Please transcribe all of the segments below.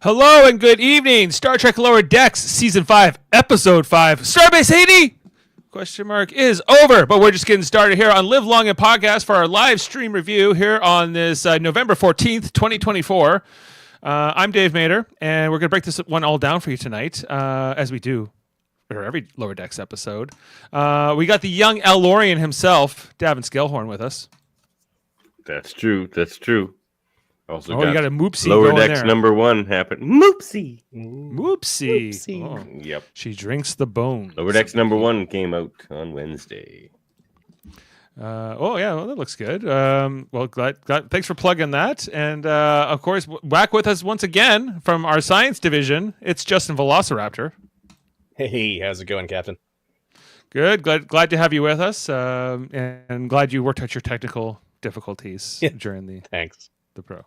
Hello and good evening. Star Trek Lower Decks, Season 5, Episode 5, Starbase 80? Question mark is over, but we're just getting started here on Live Long and Podcast for our live stream review here on this November 14th, 2024. I'm Dave Mader, and we're going to break this one all down for you tonight, as we do for every Lower Decks episode. We got the young Elorian himself, Davan Skelhorn, with us. That's true. That's true. Also you got a Moopsie Lower going Decks there. #1 happened. Moopsie. Oh, Yep. She drinks the bone. Lower Decks #1 came out on Wednesday. That looks good. Glad, thanks for plugging that. And of course, back with us once again from our science division, it's Justin Velociraptor. Hey, how's it going, Captain? Good. Glad to have you with us. And glad you worked out your technical difficulties during the pro.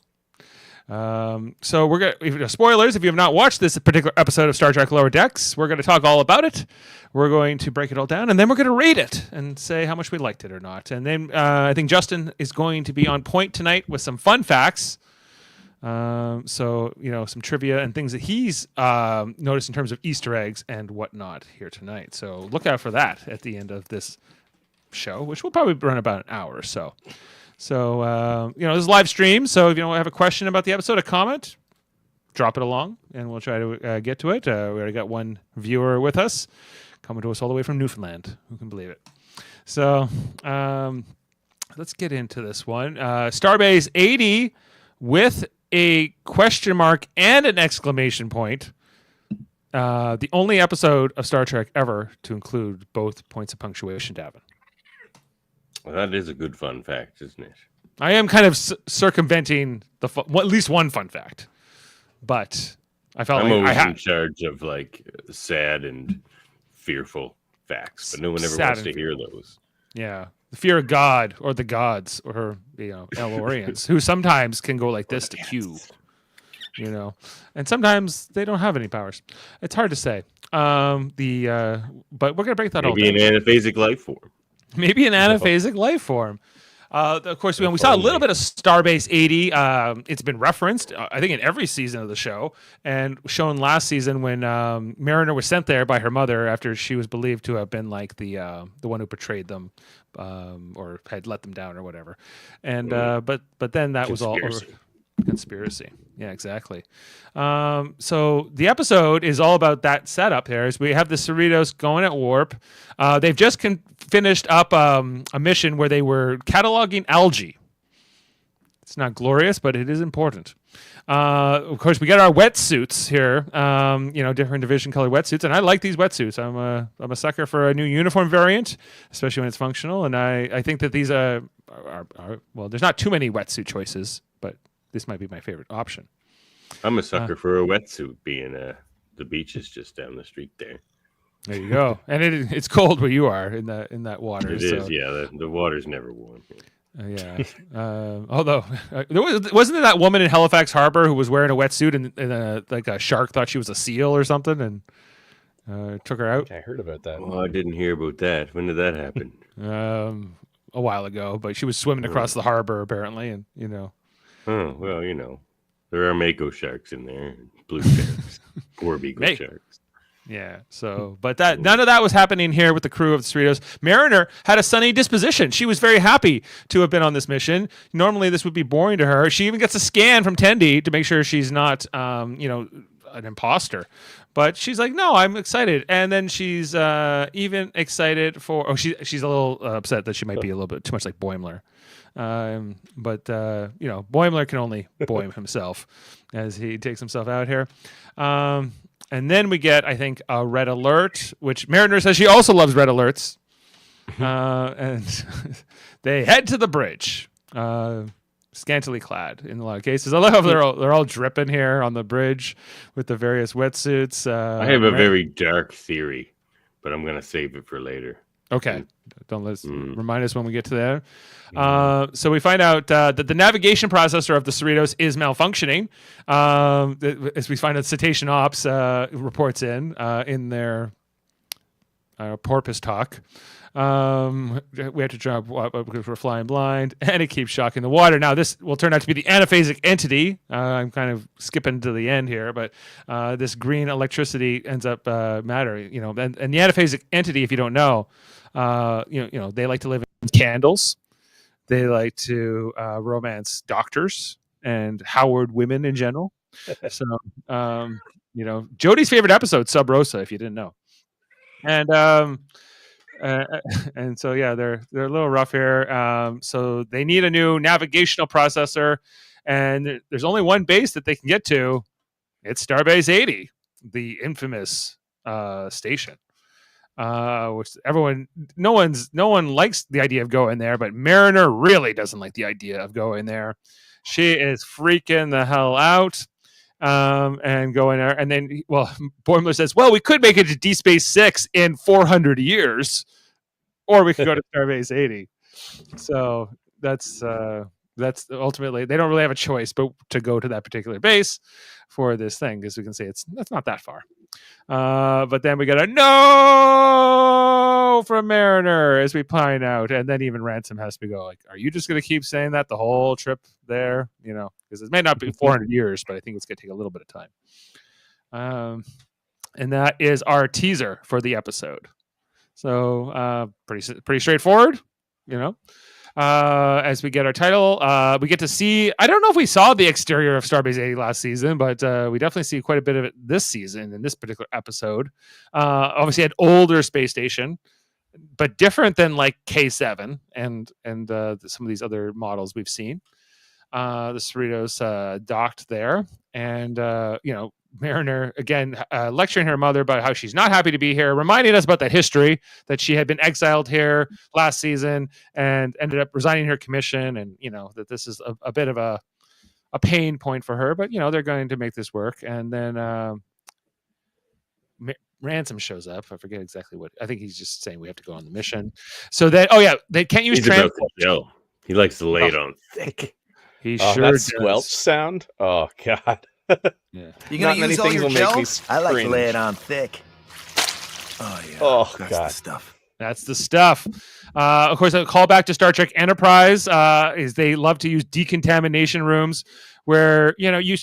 So we're gonna spoilers. If you have not watched this particular episode of Star Trek Lower Decks, we're going to talk all about it. We're going to break it all down, and then we're going to rate it and say how much we liked it or not. And then I think Justin is going to be on point tonight with some fun facts. Some trivia and things that he's noticed in terms of Easter eggs and whatnot here tonight. So look out for that at the end of this show, which will probably run about an hour or so. So, this is live stream. So if you don't have a question about the episode, a comment, drop it along, and we'll try to get to it. We already got one viewer with us, coming to us all the way from Newfoundland. Who can believe it? So let's get into this one. Starbase 80 with a question mark and an exclamation point. The only episode of Star Trek ever to include both points of punctuation, Davan. Well, that is a good fun fact, isn't it? I am kind of circumventing at least one fun fact, but I felt I'm like always in charge of sad and fearful facts, but no one ever wants to hear those. Yeah, the fear of God or the gods or Elorians, who sometimes can go like this to Q, and sometimes they don't have any powers. It's hard to say. But we're gonna break that all down. Maybe an anaphasic life form. Maybe an anaphasic life form. Of course, we saw a little bit of Starbase 80. It's been referenced, I think, in every season of the show, and shown last season when Mariner was sent there by her mother after she was believed to have been like the one who betrayed them or had let them down or whatever. And but then that was all over. Conspiracy. Yeah, exactly. So the episode is all about that setup there. As we have the Cerritos going at warp. They've just finished up a mission where they were cataloging algae. It's not glorious, but it is important. Of course, we got our wetsuits here. Different division color wetsuits, and I like these wetsuits. I'm a sucker for a new uniform variant, especially when it's functional. And I think that these are there's not too many wetsuit choices, but this might be my favorite option. I'm a sucker for a wetsuit, being the beach is just down the street there. There you go. And it's cold where you are in that water. It is, yeah. The water's never warm. Yeah. Although wasn't there that woman in Halifax Harbor who was wearing a wetsuit and like a shark thought she was a seal or something and took her out? I heard about that. Well, I didn't hear about that. When did that happen? A while ago, but she was swimming across the harbor apparently, and Oh, well, there are mako sharks in there, blue sharks, or beagle sharks. Yeah. So, but none of that was happening here with the crew of the Cerritos. Mariner had a sunny disposition. She was very happy to have been on this mission. Normally, this would be boring to her. She even gets a scan from Tendi to make sure she's not, an imposter. But she's like, no, I'm excited. And then she's even excited for. Oh, she's a little upset that she might be a little bit too much like Boimler. But Boimler can only boim himself as he takes himself out here. And then we get, I think, a red alert, which Mariner says she also loves red alerts. And they head to the bridge, scantily clad in a lot of cases. I love how they're all dripping here on the bridge with the various wetsuits. I have a very dark theory, but I'm going to save it for later. Okay. Don't remind us when we get to there. So we find out that the navigation processor of the Cerritos is malfunctioning. As we find out, Cetacean Ops reports in their porpoise talk. We have to jump because we're flying blind, and it keeps shocking the water. Now, this will turn out to be the anaphasic entity. I'm kind of skipping to the end here, but this green electricity ends up mattering. And the anaphasic entity, if you don't know, they like to live in candles. They like to romance doctors and Howard women in general. So, Jodie's favorite episode, Sub Rosa, if you didn't know. And so they're a little rough here. So they need a new navigational processor, and there's only one base that they can get to. It's Starbase 80, the infamous station. Which no one likes the idea of going there, but Mariner really doesn't like the idea of going there. She is freaking the hell out. And going there, and then Boimler says, "Well, we could make it to D Space 6 in 400 years, or we could go to Starbase 80." So that's ultimately they don't really have a choice but to go to that particular base for this thing, because we can say that's not that far. But then we got a no from Mariner as we pine out, and then even Ransom has to go like, "Are you just going to keep saying that the whole trip there?" Because it may not be 400 years, but I think it's going to take a little bit of time. And that is our teaser for the episode. So pretty straightforward, As we get our title, we get to see, I don't know if we saw the exterior of Starbase 80 last season, but we definitely see quite a bit of it this season in this particular episode. Obviously an older space station, but different than like K7 and some of these other models we've seen. The Cerritos docked there, and Mariner again lecturing her mother about how she's not happy to be here, reminding us about that history that she had been exiled here last season and ended up resigning her commission, and that this is a bit of a pain point for her, but they're going to make this work. And then Ransom shows up. I forget exactly what. I think he's just saying we have to go on the mission. So that they can't use transport. He likes to lay it on thick. He sure that does. squelch sound. Oh God. Yeah. You gonna use all your gels? I like to lay it on thick. Oh yeah. Oh That's God. the stuff. That's the stuff. Of course, a callback to Star Trek Enterprise is they love to use decontamination rooms where you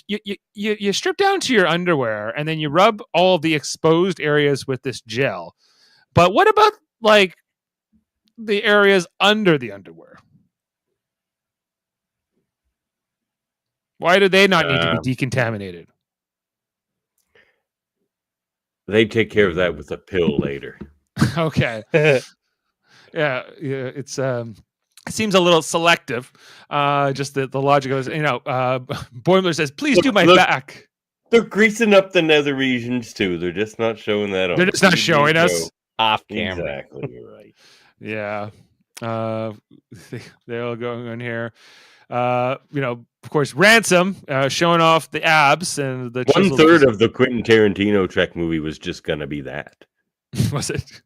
strip down to your underwear and then you rub all of the exposed areas with this gel. But what about like the areas under the underwear? Why do they not need to be decontaminated? They take care of that with a pill later. Okay. Yeah, it's it seems a little selective. Just the logic is, Boimler says, "Please do my back." They're greasing up the nether regions too. They're just not showing that. They're just not showing us off camera. Exactly, you're right. Yeah. They're all going on here. Of course, Ransom showing off the abs and the 1/3 of the Quentin Tarantino Trek movie was just gonna be that. Was it?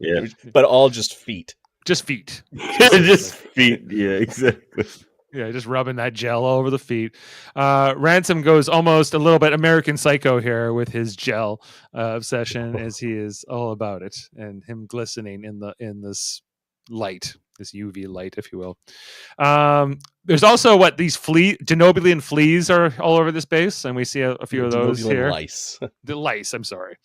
Yeah, but all just feet. Just feet. Just feet. Yeah, exactly. Yeah, just rubbing that gel all over the feet. Ransom goes almost a little bit American Psycho here with his gel obsession, as he is all about it, and him glistening in this light, this UV light, if you will. There's also these Denobulan fleas are all over this base, and we see a few of those here. Lice. The lice, I'm sorry.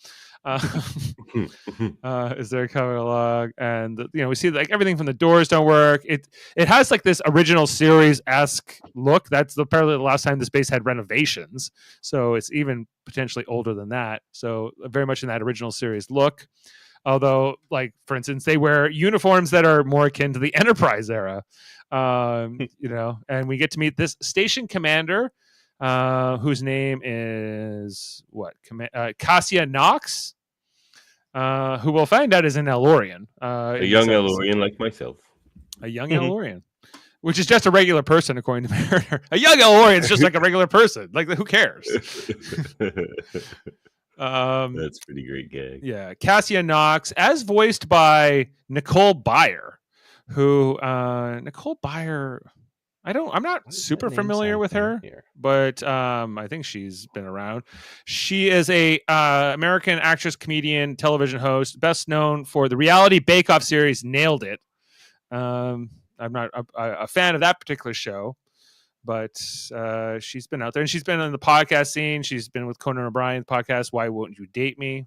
As they're coming along, and we see like everything from the doors don't work. It has like this original series-esque look. That's apparently the last time this base had renovations, so it's even potentially older than that. So very much in that original series look. Although, like for instance, they wear uniforms that are more akin to the Enterprise era. And we get to meet this station commander, whose name is Cassia Knox. Who we'll find out is an Elorian. A young Elorian like myself. A young Elorian. Which is just a regular person, according to Mariner. A young Elorian is just like a regular person. Like, who cares? That's a pretty great gag. Yeah. Cassia Knox, as voiced by Nicole Byer, who, Nicole Byer... I'm not super familiar with her, but I think she's been around. She is a American actress, comedian, television host, best known for the reality Bake Off series Nailed It. I'm not a fan of that particular show, but she's been out there, and she's been on the podcast scene. She's been with Conan O'Brien's podcast, Why Won't You Date Me?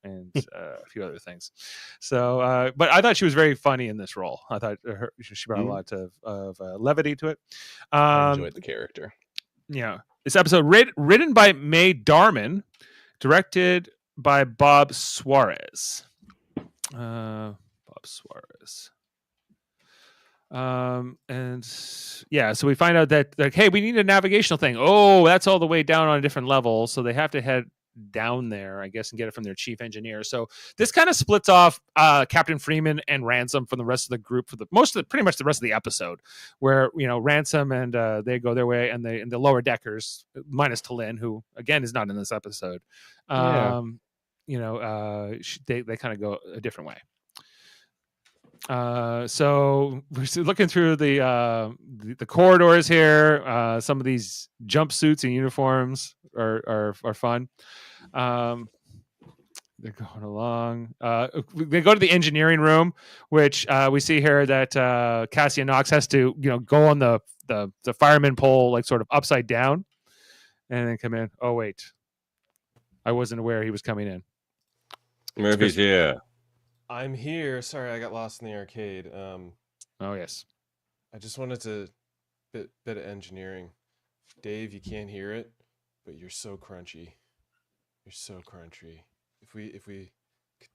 And a few other things. So, but I thought she was very funny in this role. I thought she brought a lot of levity to it. I enjoyed the character. Yeah. This episode written by Mae Darman, directed by Bob Suarez. And yeah, so we find out that like, hey, we need a navigational thing. Oh, that's all the way down on a different level, so they have to head down there, I guess, and get it from their chief engineer. So this kind of splits off Captain Freeman and Ransom from the rest of the group for pretty much the rest of the episode, where Ransom and they go their way, and the lower deckers minus Talin, who again is not in this episode. They kind of go a different way. So we're looking through the corridors here. Some of these jumpsuits and uniforms are fun. They're going along. They go to the engineering room, which we see here that Cassia Knox has to go on the fireman pole, like sort of upside down, and then come in. Oh wait, I wasn't aware he was coming in. Murphy's here. I'm here. Sorry, I got lost in the arcade. Oh yes. I just wanted to bit of engineering. Dave, you can't hear it, but you're so crunchy. You're so crunchy. If we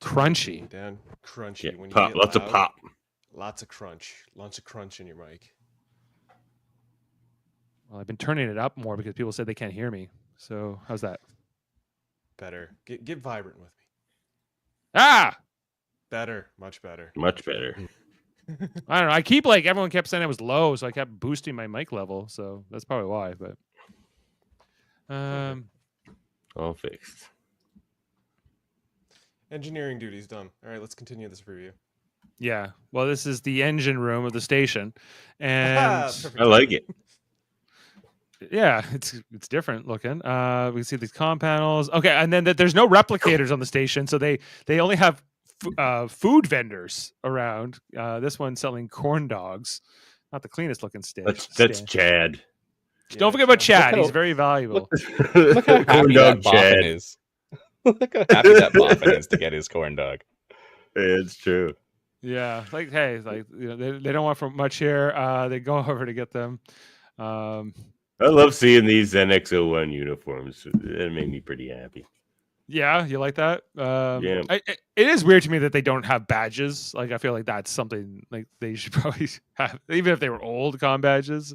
crunchy down crunchy, yeah, when you pop, get lots loud, of pop, lots of crunch in your mic. Well, I've been turning it up more because people said they can't hear me. So how's that? Better. Get vibrant with me. Ah. Better, much better. Much better. I don't know. Everyone kept saying it was low, so I kept boosting my mic level. So that's probably why. But all fixed. Engineering duty's done. All right, let's continue this review. Yeah. Well, this is the engine room of the station, and I like it. Yeah, it's different looking. We see these comm panels. Okay, and then there's no replicators on the station, so they only have food vendors around. This one's selling corn dogs. Not the cleanest looking stage. That's Chad. Don't forget about Chad. He's very valuable. Look how happy that Boffin is. Look how happy that Boffin is to get his corn dog. It's true. Yeah, like hey, like they don't want from much here. They go over to get them. I love seeing these NX-01 uniforms. It made me pretty happy. Yeah, you like that? Yeah. It is weird to me that they don't have badges. Like, I feel like that's something like they should probably have, even if they were old comm badges.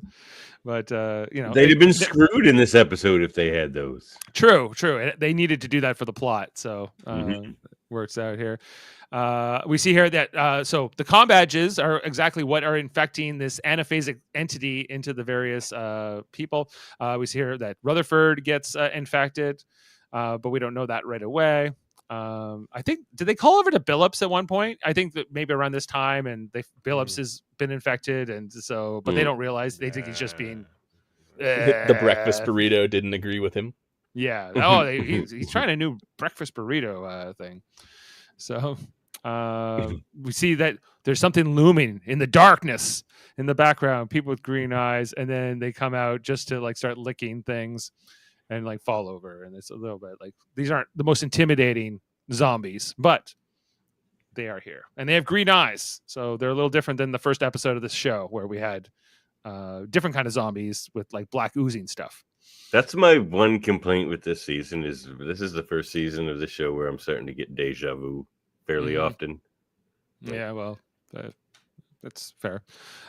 But they'd have been screwed in this episode if they had those. True. They needed to do that for the plot, so works out here. We see here that so the comm badges are exactly what are infecting this anaphasic entity into the various people. We see here that Rutherford gets infected. But we don't know that right away. I think, did they call over to Billups at one point? I think that maybe around this time, and Billups has been infected, and so, but they don't realize. They think he's just being. The breakfast burrito didn't agree with him. Yeah. Oh, he's trying a new breakfast burrito thing. So we see that there's something looming in the darkness in the background. People with green eyes, and then they come out just to like start licking things. And like fall over, and it's a little bit like these aren't the most intimidating zombies, but they are here, and they have green eyes, so they're a little different than the first episode of this show where we had different kind of zombies with like black oozing stuff. That's my one complaint with this season is this is the first season of the show where I'm starting to get deja vu fairly often. Yeah, well, that's fair.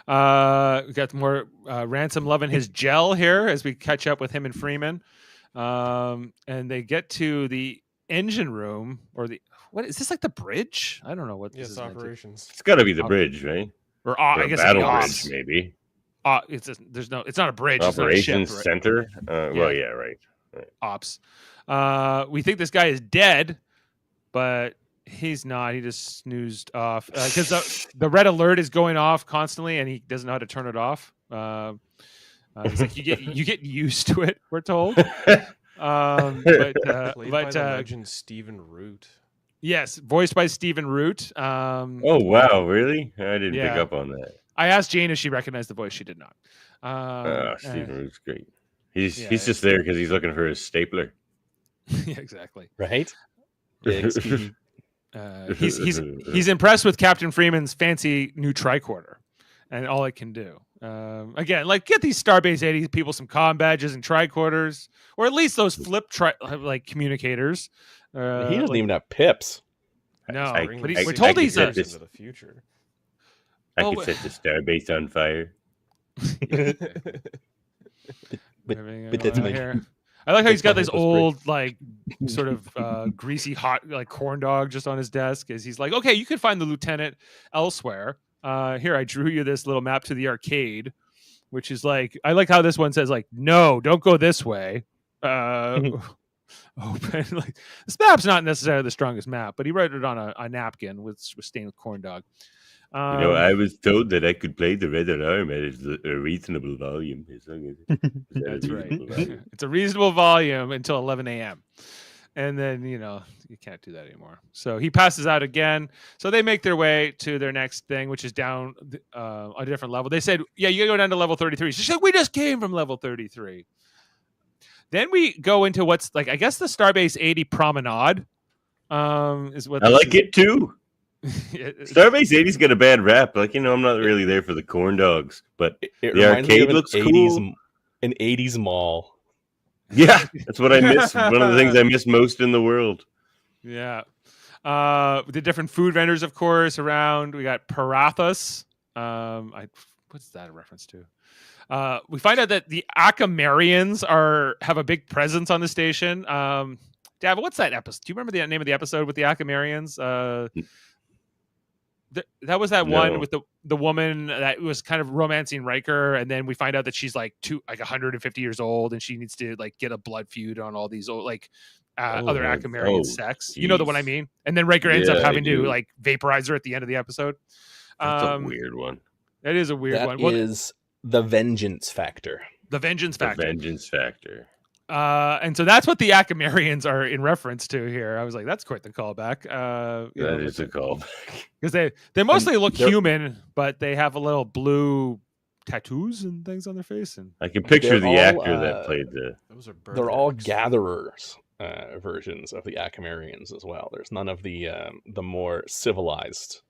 We got more Ransom loving his gel here as we catch up with him and Freeman. And they get to the engine room or what is this, like the bridge? I don't know what this is. Operations. It's got to be the bridge, right? Or I guess battle bridge, maybe. It's not a bridge. Operations it's not a ship, center. right? Well, yeah, right. Ops. We think this guy is dead, but he's not. He just snoozed off because the red alert is going off constantly, and he doesn't know how to turn it off. It's like you get used to it. We're told. Played by the legend Stephen Root. Yes, voiced by Stephen Root. Oh wow, really? I didn't pick up on that. I asked Jane if she recognized the voice. She did not. Stephen Root's great. He's just there because he's looking for his stapler. Yeah, exactly. Right. He's impressed with Captain Freeman's fancy new tricorder and all it can do. Again, like get these Starbase 80 people some comm badges and tricorders, or at least those flip communicators. He doesn't even have pips. No, but we're told he's into the future. I could set the Starbase on fire. but that's my here. I like how he's got this old, like, sort of greasy, hot, like corn dog just on his desk. As he's like, okay, you could find the lieutenant elsewhere. Here, I drew you this little map to the arcade, which is like, I like how this one says, like, no, don't go this way. Open. Like, this map's not necessarily the strongest map, but he wrote it on a napkin with stained with corn dog. I was told that I could play the red alarm at a reasonable volume. That's right. It's a reasonable volume until 11 a.m. And then, you can't do that anymore. So he passes out again. So they make their way to their next thing, which is down a different level. They said, yeah, you got to go down to level 33. So she's like, we just came from level 33. Then we go into what's like, I guess the Starbase 80 promenade is what I like it too. Starbase 80's got a bad rap. Like, I'm not really there for the corn dogs, but the arcade looks cool. An 80s mall. Yeah, that's what I miss. One of the things I miss most in the world. Yeah. The different food vendors, of course, around. We got Parathos. What's that a reference to? We find out that the Akamarians have a big presence on the station. Dav, what's that episode? Do you remember the name of the episode with the Akamarians? That was that one with the woman that was kind of romancing Riker, and then we find out that she's like 150 years old, and she needs to like get a blood feud on all these old other Akamarian sex. Geez. You know the one I mean? And then Riker ends up having to like vaporize her at the end of the episode. That's a weird one. That is a weird one. That is the vengeance factor. The vengeance factor. The vengeance factor. And so that's what the Akamarians are in reference to here. I was like, that's quite the callback. That is a callback. Because they mostly look human, but they have a little blue tattoos and things on their face. And I can picture the actor that played the... They're all gatherers versions of the Akamarians as well. There's none of the more civilized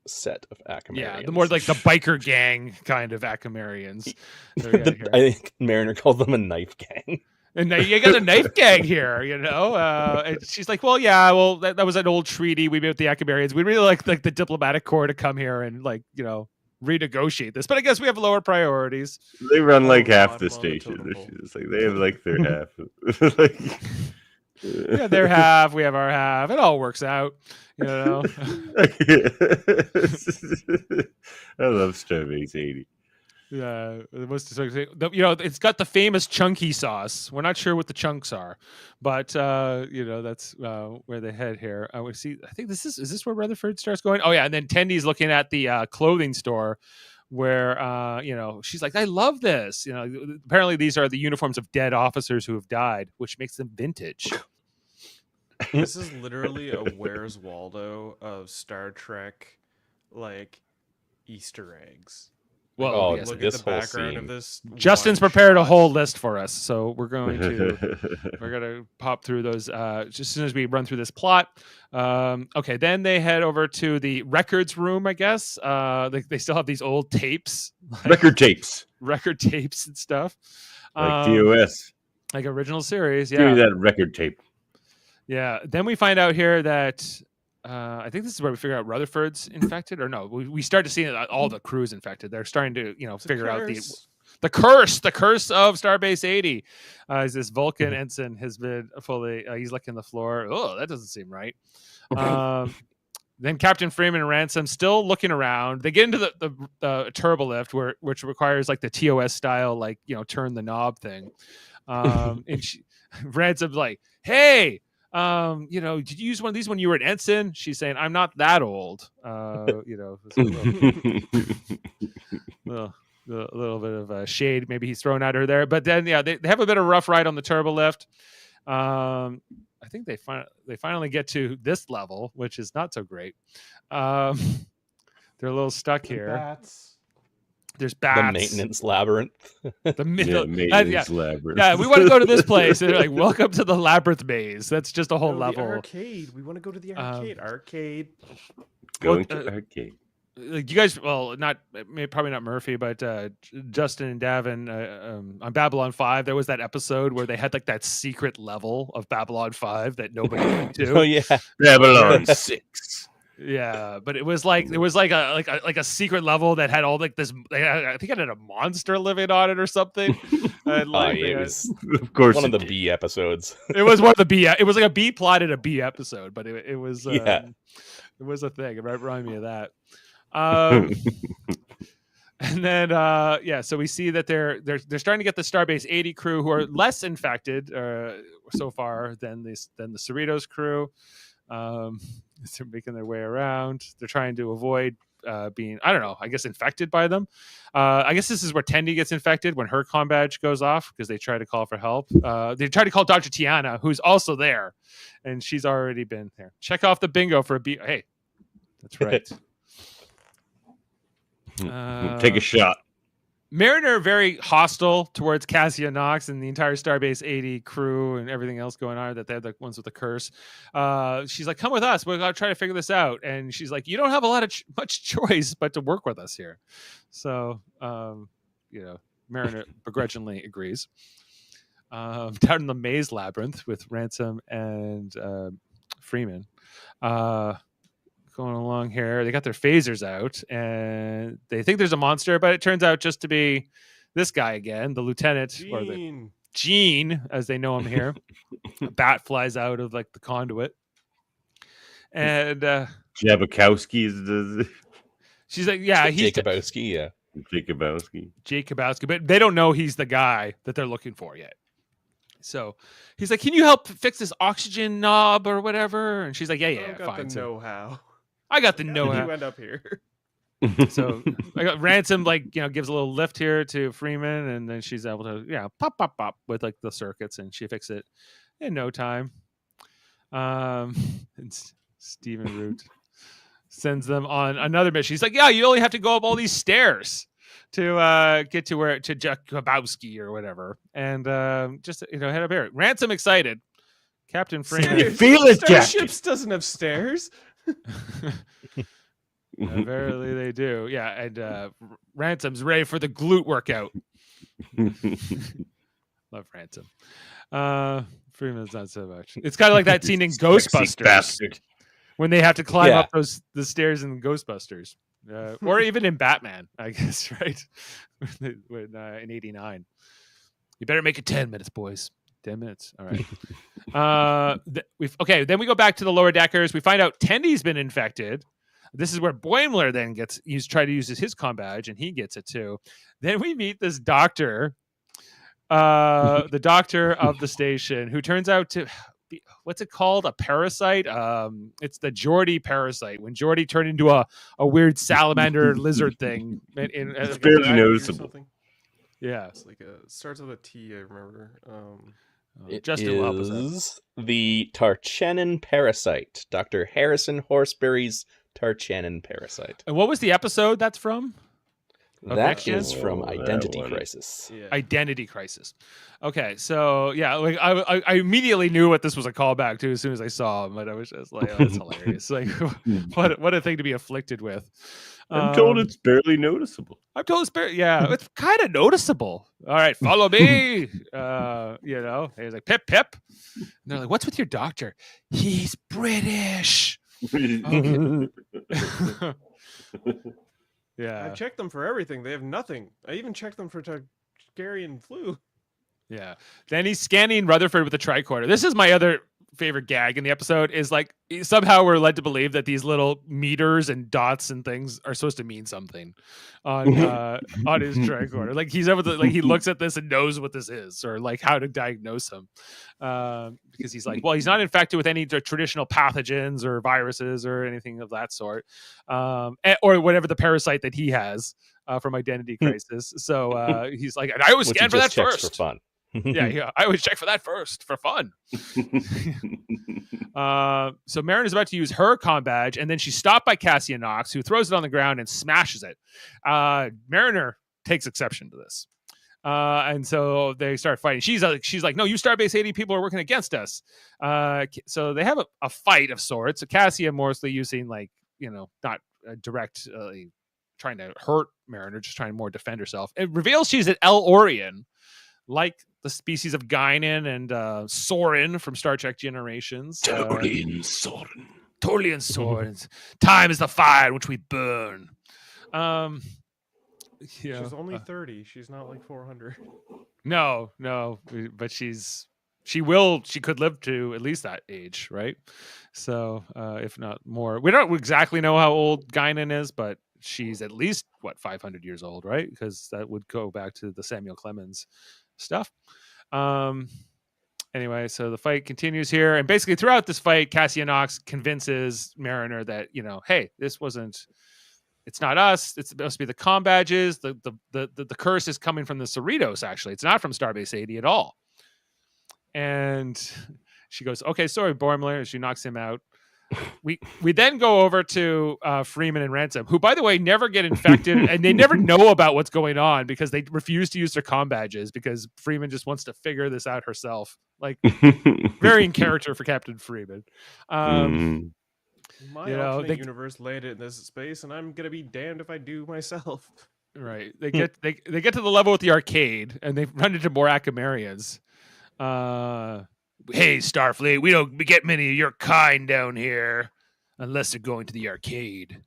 set of Akamarians. Yeah, the more like the biker gang kind of Akamarians. I think Mariner called them a knife gang. And you got a knife gang here, and she's like, well, yeah, that was an old treaty we made with the Akamarians. We really like the diplomatic corps to come here and renegotiate this. But I guess we have lower priorities. They run like half the station. It's like they have like their half. Yeah, their half, we have our half. It all works out, I love Starbase 80. Yeah, it's got the famous chunky sauce. We're not sure what the chunks are, but that's where they head here. I think is this where Rutherford starts going? Oh yeah, and then Tendy's looking at the clothing store where she's like, I love this. Apparently these are the uniforms of dead officers who have died, which makes them vintage. This is literally a Where's Waldo of Star Trek, like Easter eggs. Well, yes, look at this the whole background scene. of this. Justin's prepared a whole list for us, so we're gonna pop through those just as soon as we run through this plot. Okay, then they head over to the records room. I guess they still have these old tapes, record tapes and stuff, like TOS, like original series. Give Yeah, me that record tape. Yeah. Then we find out here that I think this is where we figure out Rutherford's infected, or no? We start to see that all the crew's infected. They're starting to figure out the curse of Starbase 80. Is this Vulcan ensign has been fully? He's licking the floor. Oh, that doesn't seem right. Then Captain Freeman and Ransom still looking around. They get into the turbo lift, which requires like the TOS style, like turn the knob thing. And Ransom's like, "Hey, did you use one of these when you were an ensign?" She's saying, "I'm not that old." A little bit of shade maybe he's thrown at her there. But then they have a bit of a rough ride on the turbo lift. I think they finally get to this level, which is not so great. They're a little stuck here. Bats. There's bats. The maintenance labyrinth. Maintenance labyrinth. Yeah, we want to go to this place. And they're like, "Welcome to the labyrinth maze." That's just a whole level. The arcade. We want to go to the arcade. Arcade. Going to arcade. Like you guys, probably not Murphy, but Justin and Davan on Babylon 5, there was that episode where they had like that secret level of Babylon 5 that nobody went to. Oh yeah, Babylon 6. Yeah, but it was like a secret level that had all like this. I think it had a monster living on it or something. And it was of course one of the B episodes. It was one of the B. It was like a B plot in a B episode, but it was it was a thing. It reminded me of that. And then so we see that they're starting to get the Starbase 80 crew, who are less infected so far than the Cerritos crew. They're making their way around. They're trying to avoid being, I don't know, I guess infected by them. I guess this is where Tendi gets infected when her comm badge goes off because they try to call for help. They try to call Dr. Tiana, who's also there, and she's already been there. Check off the bingo for a B. Hey, that's right. Take a shot. Mariner very hostile towards Cassia Nox and the entire Starbase 80 crew and everything else going on, that they're the ones with the curse. She's like, "Come with us. We're going to try to figure this out." And she's like, "You don't have a lot of much choice but to work with us here." So, Mariner begrudgingly agrees. Down in the maze labyrinth with Ransom and Freeman. Going along here, they got their phasers out and they think there's a monster, but it turns out just to be this guy again, the lieutenant, or the Gene, as they know him here. A bat flies out of like the conduit, and Jabakowski is the. She's like, "Yeah, he's Jacobowski, yeah, Jacobowski," but they don't know he's the guy that they're looking for yet. So he's like, "Can you help fix this oxygen knob or whatever?" And she's like, "Yeah, fine." The know-how. I got the know-how. How did you end up here? So I got Ransom, gives a little lift here to Freeman, and then she's able to, pop with like the circuits, and she fixes it in no time. And Stephen Root sends them on another mission. He's like, "Yeah, you only have to go up all these stairs to get to Jacobowski or whatever, and just head up here." Ransom excited. Captain Freeman. You feel it, Starships doesn't have stairs. Verily they do. Yeah, and Ransom's ready for the glute workout. Love Ransom. Freeman's not so much. It's kind of like that scene in Ghostbusters when they have to climb up the stairs in Ghostbusters, or even in Batman, I guess, right? When in '89. You better make it 10 minutes, boys. 10 minutes. All right. Then we go back to the lower deckers. We find out Tendy's been infected. This is where Boimler then try to use his comm badge, and he gets it too. Then we meet this doctor, the doctor of the station, who turns out to be, what's it called? A parasite? It's the Geordie parasite. When Geordie turned into a weird salamander lizard thing. It's fairly noticeable. Yeah. It's like starts with a T, I remember. Justin will help us out. The Tarchanin parasite. Dr. Harrison Horseberry's Tarchanin parasite. And what was the episode that's from? That is from Identity Crisis. Yeah. Identity Crisis. Okay, so yeah, like I immediately knew what this was a callback to as soon as I saw him, but I was just like, oh, that's hilarious. Like, what a thing to be afflicted with. I'm told it's barely noticeable. I'm told it's barely, yeah, it's kind of noticeable. All right, follow me. You know, he's like, Pip, Pip. And they're like, what's with your doctor? He's British. Yeah, I've checked them for everything. They have nothing. I even checked them for Targaryen flu. Yeah. Then he's scanning Rutherford with a tricorder. This is my other favorite gag in the episode, is like somehow we're led to believe that these little meters and dots and things are supposed to mean something on his tricorder. Like he's able to, like, he looks at this and knows what this is, or like how to diagnose him, because he's like, well, he's not infected with any traditional pathogens or viruses or anything of that sort, or whatever the parasite that he has from Identity Crisis. So he's like, and I always scan for that first for fun. yeah, I always check for that first for fun. So Mariner's about to use her comm badge, and then she's stopped by Cassia Knox, who throws it on the ground and smashes it. Mariner takes exception to this, and so they start fighting. She's like, no, you Starbase 80 people are working against us. So they have a fight of sorts. Cassia mostly using, like, you know, not direct trying to hurt Mariner, just trying to more defend herself. It reveals she's an El Orion, like the species of Guinan and Soren from Star Trek Generations. Tolian Soren. Tolian Soren. Time is the fire which we burn. Yeah. She's only 30. She's not like 400. No, but she could live to at least that age, right? So, if not more. We don't exactly know how old Guinan is, but she's at least, 500 years old, right? Because that would go back to the Samuel Clemens stuff. Anyway, so the fight continues here, and basically throughout this fight, Cassia Knox convinces Mariner that, you know, hey, it's not us. It's supposed to be the comm badges. The curse is coming from the Cerritos, actually. It's not from Starbase 80 at all. And she goes, okay, sorry, Bormler. She knocks him out. We then go over to Freeman and Ransom, who, by the way, never get infected, and they never know about what's going on because they refuse to use their comm badges because Freeman just wants to figure this out herself. Like, very in character for Captain Freeman. My alternate universe landed in this space, and I'm gonna be damned if I do myself. Right. They get to the level with the arcade, and they run into more Akamarians. Hey, Starfleet, we don't get many of your kind down here unless they're going to the arcade.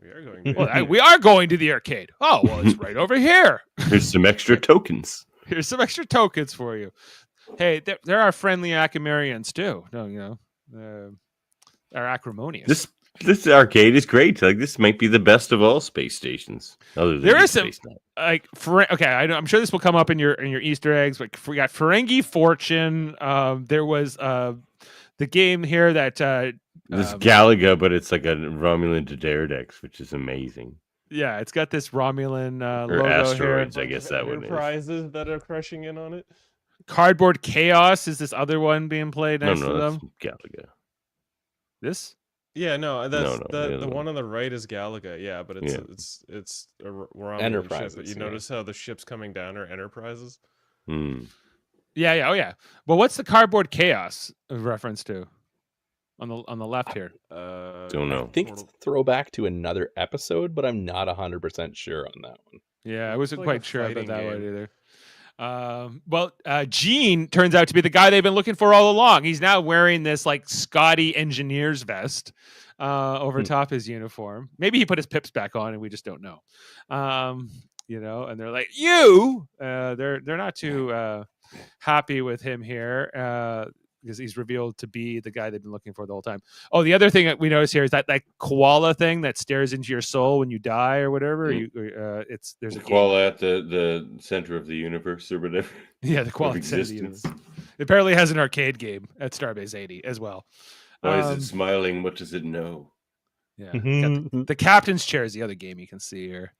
We are going. Well, we are going to the arcade. Oh, well, it's right over here. Here's some extra tokens. Here's some extra tokens for you. Hey, there are friendly Akamarians too. No, you know, are acrimonious. This arcade is great. Like, this might be the best of all space stations. Other than there is some like I'm sure this will come up in your Easter eggs. But we got Ferengi Fortune. There was the game here that this Galaga, but it's like a Romulan D'Derdex, which is amazing. Yeah, it's got this Romulan or logo asteroids, here. I guess that one is. Enterprises that are crushing in on it. Cardboard Chaos is this other one being played next to them. Galaga. This. Yeah, no, that's the one on the right is Galaga. Yeah, but it's a Romulan Enterprises. ship. But you notice how the ships coming down are Enterprises. Yeah, oh yeah. Well, what's the Cardboard Chaos a reference to? On the left here. Don't know. I think it's a throwback to another episode, but I'm not 100% sure on that one. Yeah, I wasn't quite sure about that one either. Well, Gene turns out to be the guy they've been looking for all along. He's now wearing this like Scotty engineer's vest over top his uniform. Maybe he put his pips back on and we just don't know. You know, and they're like, they're not too happy with him here. Because he's revealed to be the guy they've been looking for the whole time. Oh, the other thing that we notice here is that koala thing that stares into your soul when you die or whatever. There's a koala at the center of the universe or whatever. Yeah, the koala at the center of the universe. It apparently has an arcade game at Starbase 80 as well. Why is it smiling? What does it know? Yeah, the captain's chair is the other game you can see here.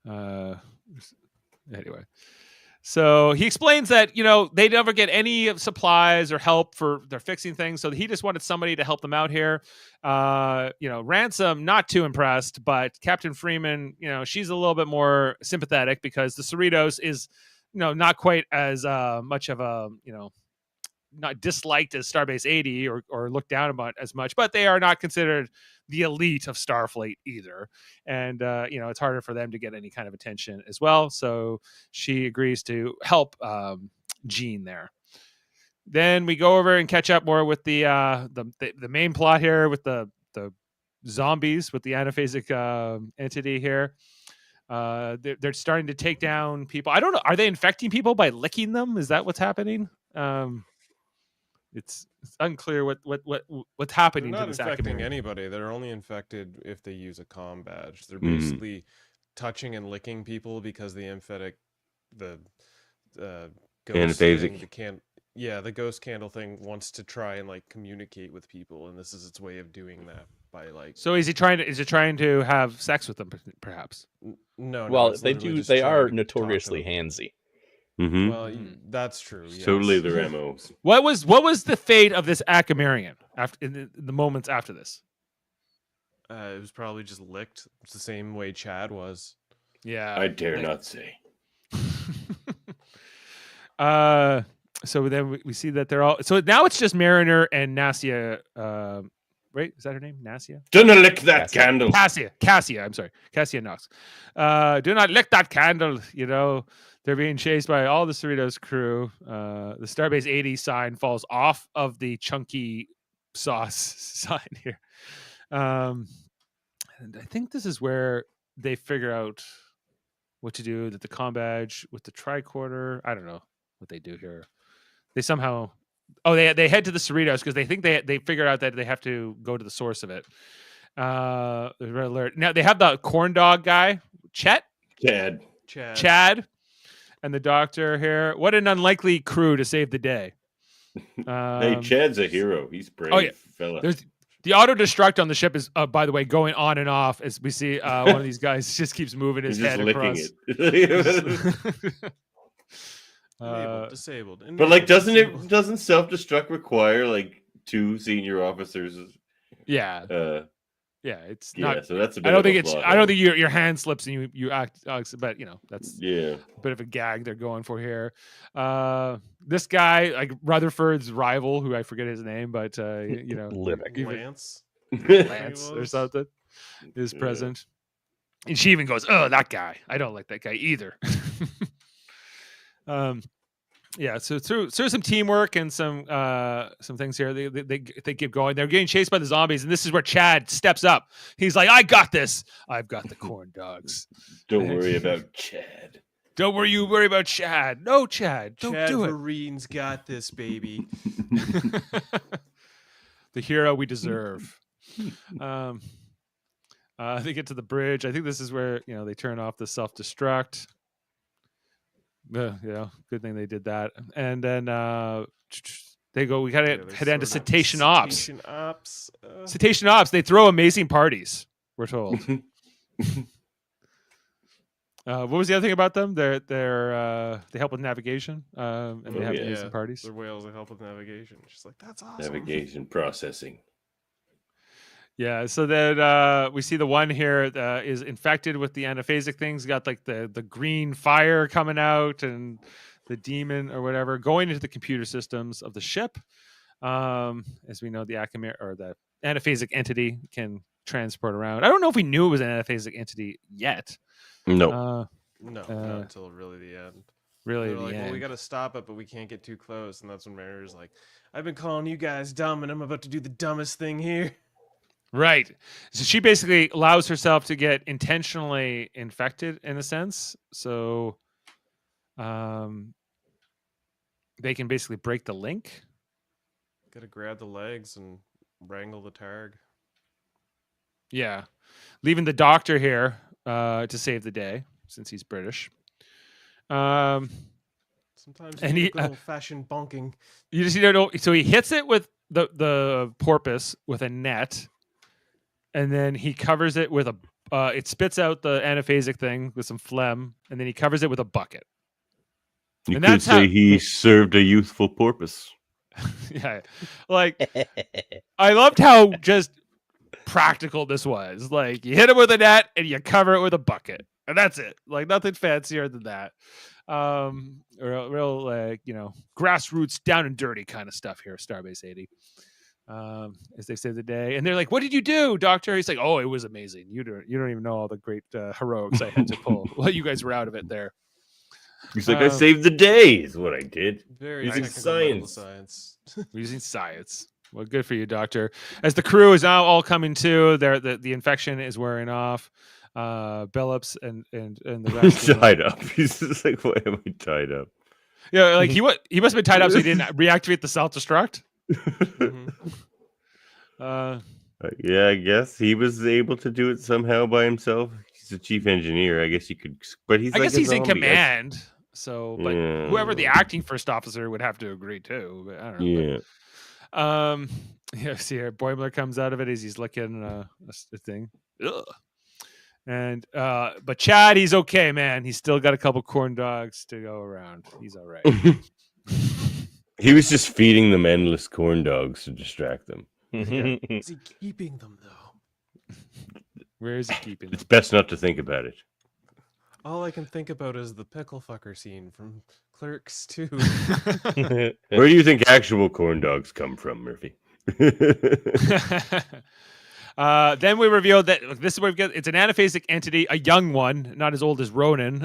Anyway. So he explains that, they never get any supplies or help for their fixing things. So he just wanted somebody to help them out here. Ransom, not too impressed, but Captain Freeman, she's a little bit more sympathetic because the Cerritos is, not quite as much of a, not disliked as Starbase 80 or looked down about as much, but they are not considered the elite of Starfleet either. And, it's harder for them to get any kind of attention as well. So she agrees to help Jean there. Then we go over and catch up more with the main plot here with the zombies, with the anaphasic entity here. They're starting to take down people. I don't know. Are they infecting people by licking them? Is that what's happening? It's unclear what's happening. They're not to this infecting Akamir. Anybody. They're only infected if they use a comm badge. They're basically touching and licking people because the amphetic, the ghost anaphasic. thing, the ghost candle thing wants to try and communicate with people, and this is its way of doing that by So is it trying to have sex with them, perhaps? No. Well, they do. They are notoriously handsy. Mm-hmm. Well, that's true. Yes. Totally their MOs. What was the fate of this Akamarian after in the moments after this? It was probably just licked. It's the same way Chad was. Yeah, I dare not say. So then we see that they're all. So now it's just Mariner and Nasia. Right? Is that her name? Nasia? Do not lick that candle. Cassia. I'm sorry. Cassia Knox. Do not lick that candle. They're being chased by all the Cerritos crew. The Starbase 80 sign falls off of the chunky sauce sign here. And I think this is where they figure out what to do. That the comm badge with the tricorder. I don't know what they do here. They somehow... Oh, they head to the Cerritos because they think they figure out that they have to go to the source of it. Red alert. Now they have the corn dog guy, Chad, and the doctor here. What an unlikely crew to save the day. Hey, Chad's a hero. He's brave, fella. There's the auto destruct on the ship is, by the way, going on and off as we see one of these guys just keeps moving his head across. It. Disabled. But doesn't self-destruct require 2 senior officers? Yeah. It's not. So that's a bit I don't of think a it's. flaw, I don't think your hand slips and you act. But that's a bit of a gag they're going for here. This guy, Rutherford's rival, who I forget his name, but Lance or something, is present, and she even goes, "Oh, that guy! I don't like that guy either." So through some teamwork and some things here, they keep going. They're getting chased by the zombies, and this is where Chad steps up. He's like, "I got this. I've got the corn dogs. Don't worry about Chad. Don't worry about Chad. No, Chad, don't do it. Marines got this, baby. The hero we deserve." They get to the bridge. I think this is where they turn off the self-destruct. Good thing they did that. And then they go. We gotta head into cetacean ops. Cetacean ops. They throw amazing parties. We're told. What was the other thing about them? They help with navigation. And they have amazing parties. They're whales that help with navigation. She's like, that's awesome. Navigation processing. Yeah, so then we see the one here is infected with the anaphasic things. Got the green fire coming out and the demon or whatever going into the computer systems of the ship. As we know, the Akamir or the anaphasic entity can transport around. I don't know if we knew it was an anaphasic entity yet. No. Not until really the end. Really, they're like, well, we got to stop it, but we can't get too close. And that's when Mariner's like, I've been calling you guys dumb, and I'm about to do the dumbest thing here. Right. So she basically allows herself to get intentionally infected in a sense. So they can basically break the link. Got to grab the legs and wrangle the targ. Yeah. Leaving the doctor here to save the day since he's British. Sometimes you need good old-fashioned bonking. You just know. So he hits it with the porpoise with a net. And then he covers it with it spits out the anaphasic thing with some phlegm, and then he covers it with a bucket. You could say he served a youthful purpose. Yeah, like I loved how just practical this was. Like you hit it with a net and you cover it with a bucket, and that's it. Like nothing fancier than that. Real like grassroots, down and dirty kind of stuff here. Starbase 80. As they say the day, and they're like, "What did you do, Doctor?" He's like, "Oh, it was amazing. You don't even know all the great heroics I had to pull. Well, you guys were out of it there." He's like, "I saved the day," is what I did. Very using science. Using science. Well, good for you, Doctor. As the crew is now all coming to, the infection is wearing off. Billups and the rest. He's tied up. He's just like, "Why am I tied up?" Yeah, like he must have been tied up so he didn't reactivate the self-destruct. Yeah, I guess he was able to do it somehow by himself. He's the chief engineer. I guess he could, but I guess he's in command. So, but whoever the acting first officer would have to agree too. But I don't know. Yeah. Yeah. See here, Boimler comes out of it as he's looking a thing. Ugh. And but Chad, he's okay, man. He's still got a couple corn dogs to go around. He's all right. He was just feeding them endless corn dogs to distract them. Yeah. Is he keeping them though? Where is he keeping them? It's best not to think about it. All I can think about is the pickle fucker scene from Clerks 2. Where do you think actual corn dogs come from, Murphy? Then we revealed that this is where it's an anaphasic entity, a young one, not as old as Ronan.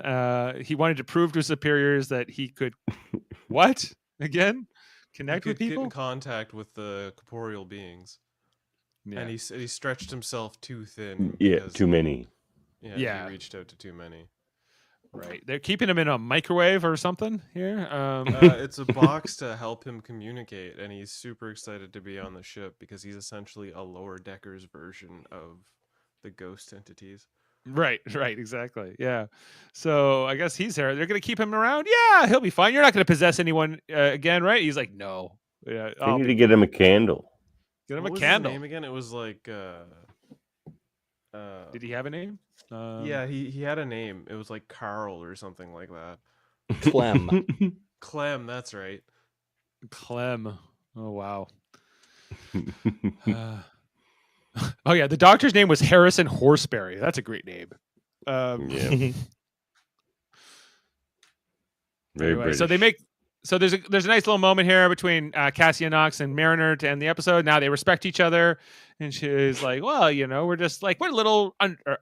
He wanted to prove to his superiors that he could what? Again? Connect with people? Get in contact with the corporeal beings. Yeah. And he stretched himself too thin. Yeah, too many. Yeah, he reached out to too many. Right. They're keeping him in a microwave or something here. It's a box to help him communicate, and he's super excited to be on the ship because he's essentially a lower deckers version of the ghost entities. Right, exactly. Yeah. So I guess he's there. They're going to keep him around. Yeah, he'll be fine. You're not going to possess anyone again, right? He's like, no. Yeah, I need to get him a candle. Get him what a was candle. His name again? It was like. Did he have a name? Yeah, he had a name. It was like Carl or something like that. Clem. Clem, that's right. Clem. Oh wow. Oh yeah, the doctor's name was Harrison Horseberry. That's a great name. Yeah. Very anyway, British. so there's a nice little moment here between Cassia Knox and Mariner to end the episode. Now they respect each other, and she's like, "Well, we're just like we're little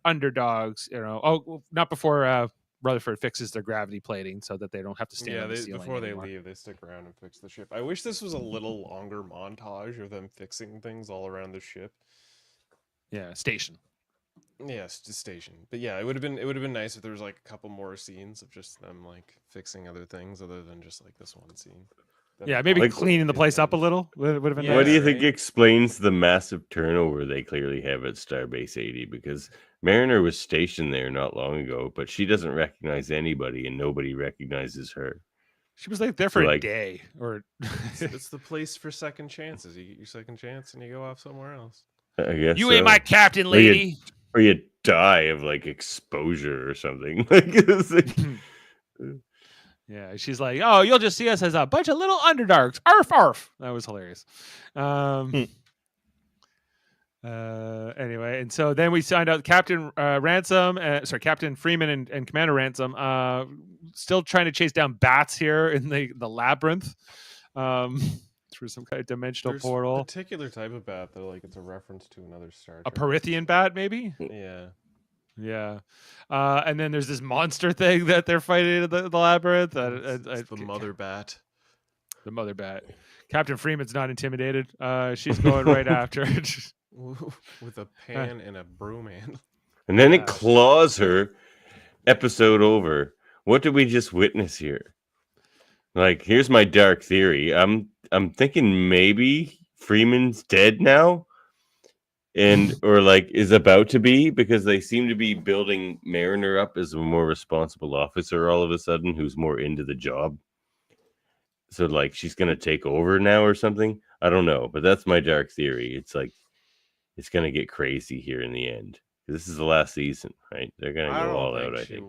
underdogs, Oh, not before Rutherford fixes their gravity plating so that they don't have to stand on the ceiling before anymore. they leave, they stick around and fix the ship. I wish this was a little longer montage of them fixing things all around the ship. Yeah, station. Yes, yeah, station. But yeah, it would have been nice if there was like a couple more scenes of just them like fixing other things other than just like this one scene. Yeah, maybe like, cleaning the place up a little. Would have been nice. What do you think explains the massive turnover they clearly have at Starbase 80? Because Mariner was stationed there not long ago, but she doesn't recognize anybody and nobody recognizes her. She was like there for a day. Or it's the place for second chances. You get your second chance and you go off somewhere else. I guess you ain't my captain, lady. Or you die of like exposure or something. Yeah, she's like, "Oh, you'll just see us as a bunch of little underdogs." Arf, arf. That was hilarious. Anyway, and so then we find out Captain Captain Freeman and Commander Ransom still trying to chase down bats here in the labyrinth. Through some kind of dimensional portal. A particular type of bat that it's a reference to another Star Trek. A Perithian bat, maybe? Yeah. And then there's this monster thing that they're fighting in the labyrinth. It's the mother bat. The mother bat. Captain Freeman's not intimidated. She's going right after it. With a pan and a broom handle. And then it claws her. Episode over. What did we just witness here? Like, here's my dark theory. I'm thinking maybe Freeman's dead now, or is about to be, because they seem to be building Mariner up as a more responsible officer all of a sudden, who's more into the job. So she's gonna take over now or something. I don't know, but that's my dark theory. It's it's gonna get crazy here in the end. This is the last season, right? They're gonna go all out. I think.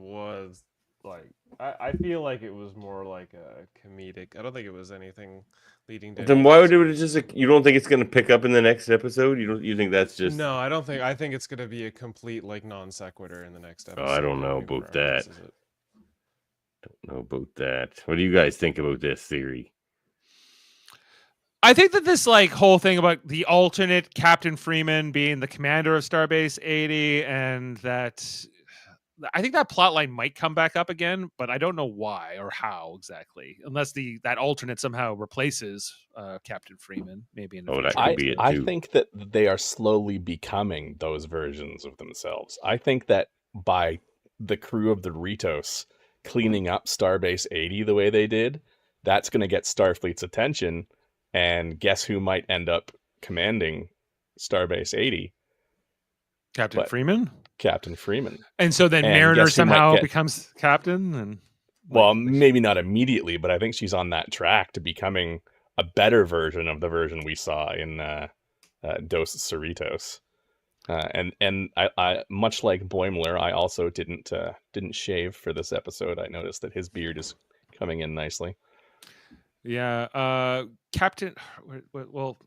like I feel like it was more like a comedic. I don't think it was anything leading to. Then why would it just? You don't think it's going to pick up in the next episode? You think that's just? No, I don't think. I think it's going to be a complete like non sequitur in the next episode. Oh, I don't know about that. Don't know about that. What do you guys think about this theory? I think that this like whole thing about the alternate Captain Freeman being the commander of Starbase 80, and that I think that plot line might come back up again, but I don't know why or how exactly, unless that alternate somehow replaces Captain Freeman, maybe in the future. That could be it too. I think that they are slowly becoming those versions of themselves. I think that by the crew of the Ritos cleaning up Starbase 80 the way they did, that's going to get Starfleet's attention, and guess who might end up commanding Starbase 80? Captain Freeman? Captain Freeman. And so then Mariner somehow becomes captain? And well, maybe not immediately, but I think she's on that track to becoming a better version of the version we saw in Dos Cerritos. And I much like Boimler, I also didn't shave for this episode. I noticed that his beard is coming in nicely. Yeah, Captain. Well,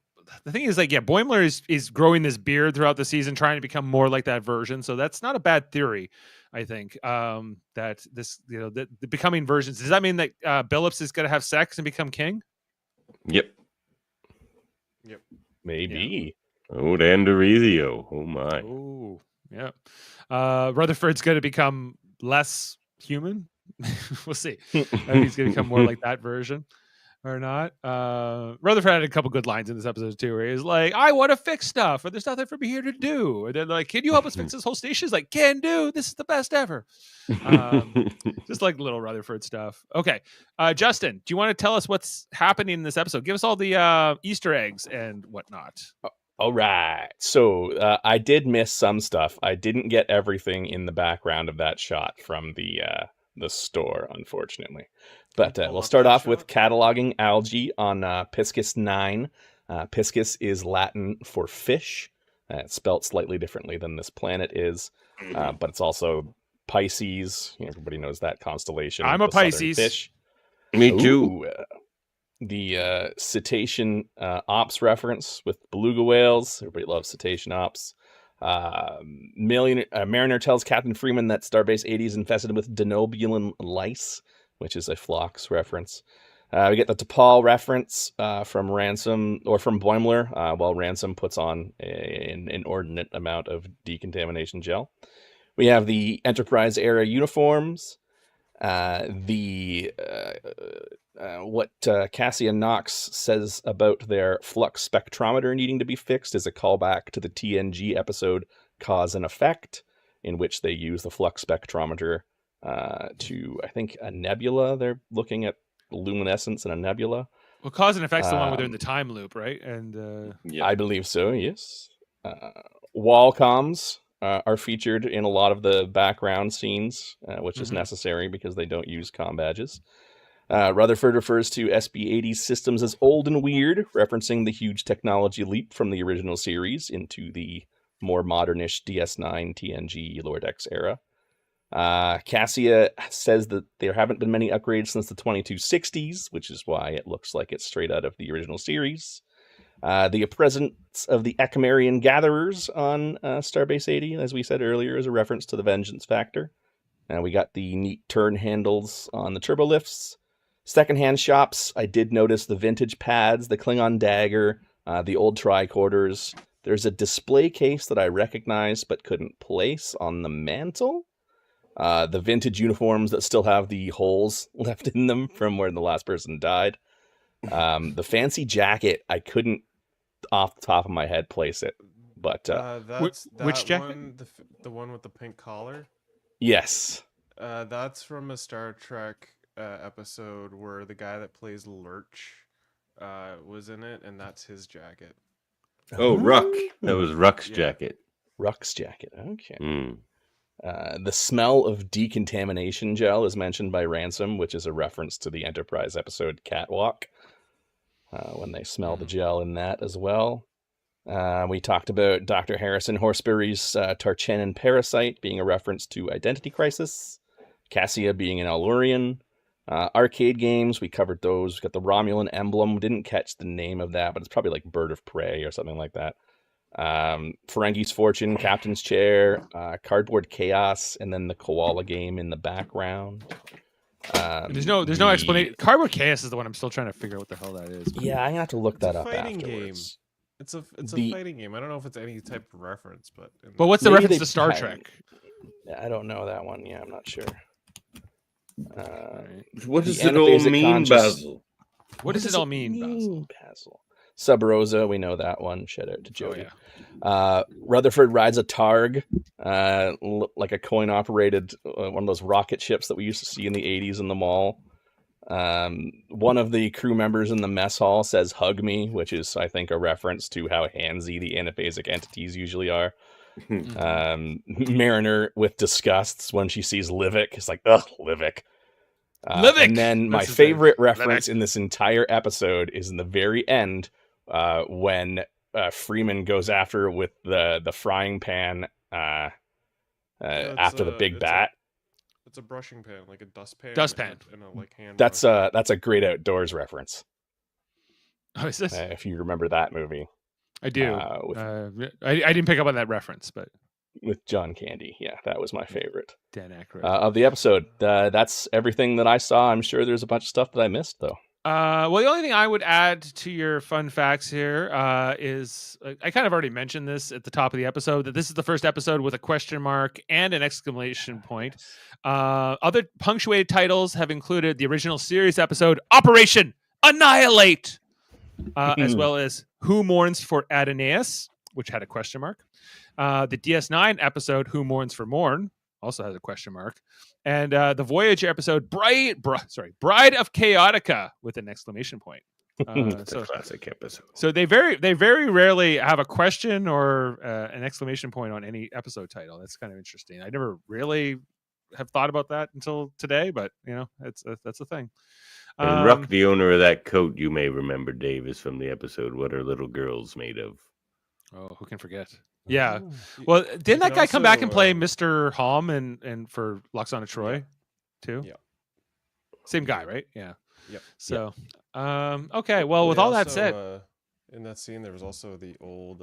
the thing is, like, Boimler is growing this beard throughout the season, trying to become more like that version. So that's not a bad theory, I think. That this, the becoming versions. Does that mean that Billups is going to have sex and become king? Yep. Maybe. Yeah. Oh, Andorizio. Oh my. Oh, yeah. Rutherford's going to become less human. We'll see. I think he's going to become more like that version. Or not. Rutherford had a couple good lines in this episode too, where he's like, "I want to fix stuff, or there's nothing for me here to do." And then like, "Can you help us fix this whole station?" He's like, "Can do. This is the best ever." Just like little Rutherford stuff. Okay, Justin, do you want to tell us what's happening in this episode? Give us all the Easter eggs and whatnot. All right. So I did miss some stuff. I didn't get everything in the background of that shot from the store, unfortunately. But we'll start off with cataloging algae on Piscis 9. Piscis is Latin for fish. It's spelt slightly differently than this planet is, but it's also Pisces. Everybody knows that constellation. I'm a Pisces. Fish. Me too. The cetacean ops reference with beluga whales. Everybody loves cetacean ops. Mariner tells Captain Freeman that Starbase 80 is infested with denobulin lice, which is a Phlox reference. We get the T'Pol reference from Ransom, or from Boimler, while Ransom puts on an inordinate amount of decontamination gel. We have the Enterprise era uniforms. What Cassia Knox says about their flux spectrometer needing to be fixed is a callback to the TNG episode Cause and Effect, in which they use the flux spectrometer to, I think, a nebula. They're looking at luminescence in a nebula. Well, Cause and Effect's the one where they're in the time loop, right? And I believe so, yes. Wall comms are featured in a lot of the background scenes, which is necessary because they don't use comm badges. Rutherford refers to SB-80's systems as old and weird, referencing the huge technology leap from the original series into the more modernish DS9 TNG Lower Decks era. Cassia says that there haven't been many upgrades since the 2260s, which is why it looks like it's straight out of the original series. The presence of the Echimerian gatherers on Starbase 80, as we said earlier, is a reference to the Vengeance Factor. We got the neat turn handles on the turbolifts. Secondhand shops, I did notice the vintage pads, the Klingon dagger, the old tricorders. There's a display case that I recognized but couldn't place on the mantle. The vintage uniforms that still have the holes left in them from where the last person died. The fancy jacket, I couldn't, off the top of my head, place it. But which jacket? The one with the pink collar? Yes. That's from a Star Trek episode where the guy that plays Lurch was in it, and that's his jacket. Oh, Ruck. That was Ruck's jacket. Ruck's jacket. Okay. The smell of decontamination gel is mentioned by Ransom, which is a reference to the Enterprise episode Catwalk, when they smell the gel in that as well. We talked about Dr. Harrison Horseberry's Tarchenan parasite being a reference to Identity Crisis. Cassia being an Elurian. Arcade games, we covered those. We got the Romulan emblem. We didn't catch the name of that, but it's probably like Bird of Prey or something like that. Ferengi's Fortune, Captain's Chair, Cardboard Chaos, and then the koala game in the background. There's no explanation. Cardboard Chaos is the one I'm still trying to figure out what the hell that is. Yeah, I'm gonna have to look that up fighting afterwards. Game. It's a fighting game. I don't know if it's any type of reference, but what's the reference to Star Trek? I don't know that one. Yeah, I'm not sure. What does it all mean, Basil? What does it all mean, Basil? Sub Rosa, we know that one. Shout out to Jody. Rutherford rides a Targ, like a coin-operated one of those rocket ships that we used to see in the 80s in the mall. One of the crew members in the mess hall says, "Hug me," which is, I think, a reference to how handsy the anaphasic entities usually are. Mariner with disgusts when she sees Livik. It's like, ugh, Livik. Livik! And then my favorite reference in this entire episode is in the very end when Freeman goes after with the frying pan after the big bat. It's a brushing pan, like a dustpan. Dustpan. And a like hand. That's a Great Outdoors reference. Oh, is this? If you remember that movie. I do. I didn't pick up on that reference, but with John Candy, yeah, that was my favorite. Dan Aykroyd. Of the episode. That's everything that I saw. I'm sure there's a bunch of stuff that I missed, though. Well, the only thing I would add to your fun facts here is I kind of already mentioned this at the top of the episode, that this is the first episode with a question mark and an exclamation point. Other punctuated titles have included the original series episode Operation Annihilate, as well as Who Mourns for Adonais, which had a question mark. The DS9 episode Who Mourns for Morn also has a question mark. And the Voyager episode Bride of Chaotica with an exclamation point. It's a classic episode. So they very rarely have a question or an exclamation point on any episode title. That's kind of interesting. I never really have thought about that until today, but that's the thing. And Ruck, the owner of that coat, you may remember, Dave, is from the episode What Are Little Girls Made Of? Oh, who can forget? Yeah. Well, didn't that guy come back and play Mr. Halm and for Loxana Troy too? Yeah. Same guy, right? Yeah. Yep. So, okay. Well, with all that said, in that scene, there was also the old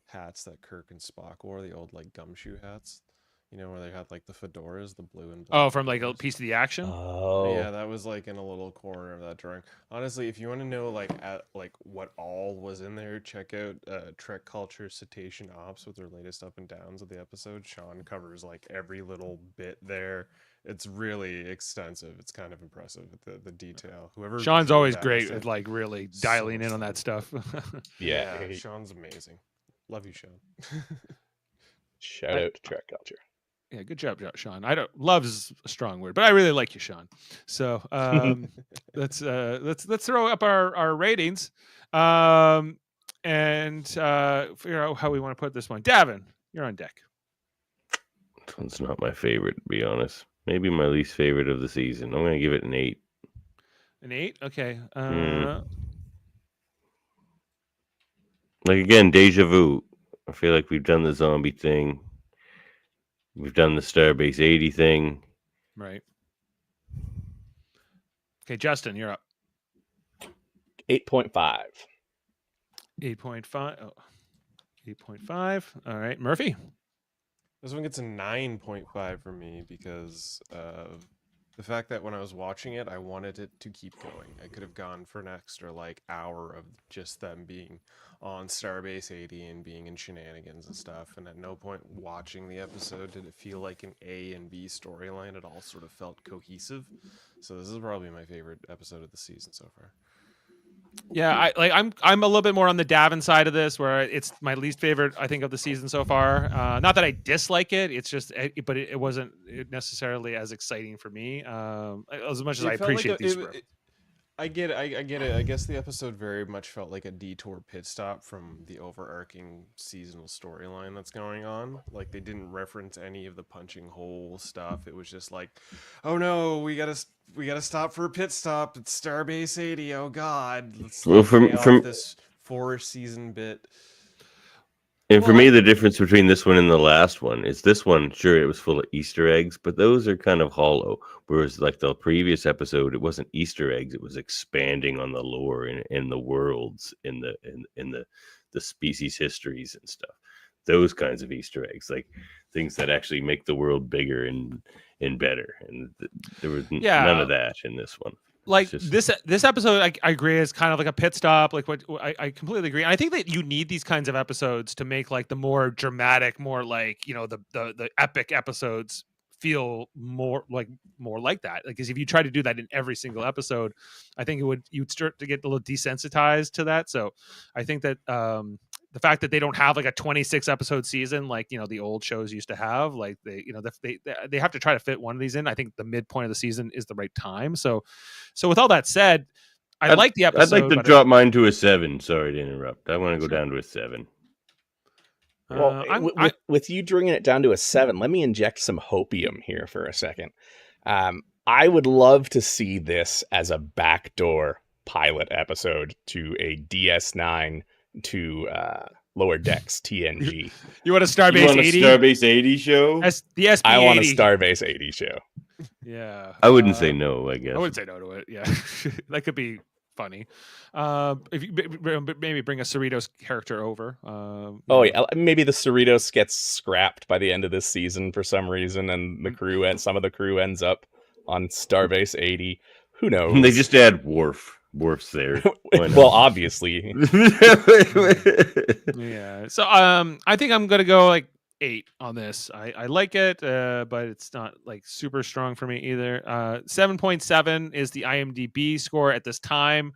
hats that Kirk and Spock wore, the old like gumshoe hats. Where they had like the fedoras, the blue and black. Oh, from like a piece of the action. Oh, yeah, that was like in a little corner of that drawing. Honestly, if you want to know like what all was in there, check out Trek Culture Cetacean Ops with their latest up and downs of the episode. Sean covers like every little bit there. It's really extensive. It's kind of impressive with the detail. Whoever Sean's always great at like really dialing in on that stuff. Yeah, Sean's amazing. Love you, Sean. Shout out to Trek Culture. Yeah, good job, Sean. Love is a strong word, but I really like you, Sean. So let's throw up our ratings, and figure out how we want to put this one. Davan, you're on deck. This one's not my favorite, to be honest. Maybe my least favorite of the season. I'm going to give it an 8. An 8? Okay. Like again, deja vu. I feel like we've done the zombie thing. We've done the Starbase 80 thing. Right. Okay, Justin, you're up. 8.5. 8.5. Oh, 8.5. All right, Murphy. This one gets a 9.5 for me because of the fact that when I was watching it, I wanted it to keep going. I could have gone for an extra hour of just them being on Starbase 80 and being in shenanigans and stuff. And at no point watching the episode did it feel like an A and B storyline. It all sort of felt cohesive. So this is probably my favorite episode of the season so far. Yeah, I'm a little bit more on the Davan side of this, where it's my least favorite, I think, of the season so far. Not that I dislike it, it's just, but it wasn't necessarily as exciting for me. As much as I appreciate these. I get it. I get it. I guess the episode very much felt like a detour pit stop from the overarching seasonal storyline that's going on. Like they didn't reference any of the punching hole stuff. It was just like, oh no, we gotta stop for a pit stop. It's Starbase 80. Oh god, let's from this 4 season bit. And for me, the difference between this one and the last one is this one, sure, it was full of Easter eggs, but those are kind of hollow. Whereas, like the previous episode, it wasn't Easter eggs; it was expanding on the lore in the worlds, in the species histories and stuff. Those kinds of Easter eggs, like things that actually make the world bigger and better. And there was none of that in this one. Like this episode, I agree, is kind of like a pit stop. Like what I completely agree. And I think that you need these kinds of episodes to make like the more dramatic, more like the epic episodes feel more like that. Like, because if you try to do that in every single episode, I think you'd start to get a little desensitized to that. So I think that the fact that they don't have like a 26 episode season like the old shows used to have, like they have to try to fit one of these in. I think the midpoint of the season is the right time. So with all that said, I like the episode. I'd like to drop mine to a 7. Sorry to interrupt. I want to go down to a 7. Well, with you bringing it down to a 7, let me inject some hopium here for a second. I would love to see this as a backdoor pilot episode to a DS9 to Lower Decks TNG. You want a Starbase 80? Starbase 80 show? The SP80. I want a Starbase 80 show. Yeah. I wouldn't say no, I guess. I wouldn't say no to it. Yeah. That could be funny. If you maybe bring a Cerritos character over. Maybe the Cerritos gets scrapped by the end of this season for some reason, and some of the crew ends up on Starbase 80. Who knows? They just add Worf's there. Well, obviously. Yeah. So I think I'm gonna go like 8 on this. I like it, but it's not like super strong for me either. 7.7 is the IMDb score at this time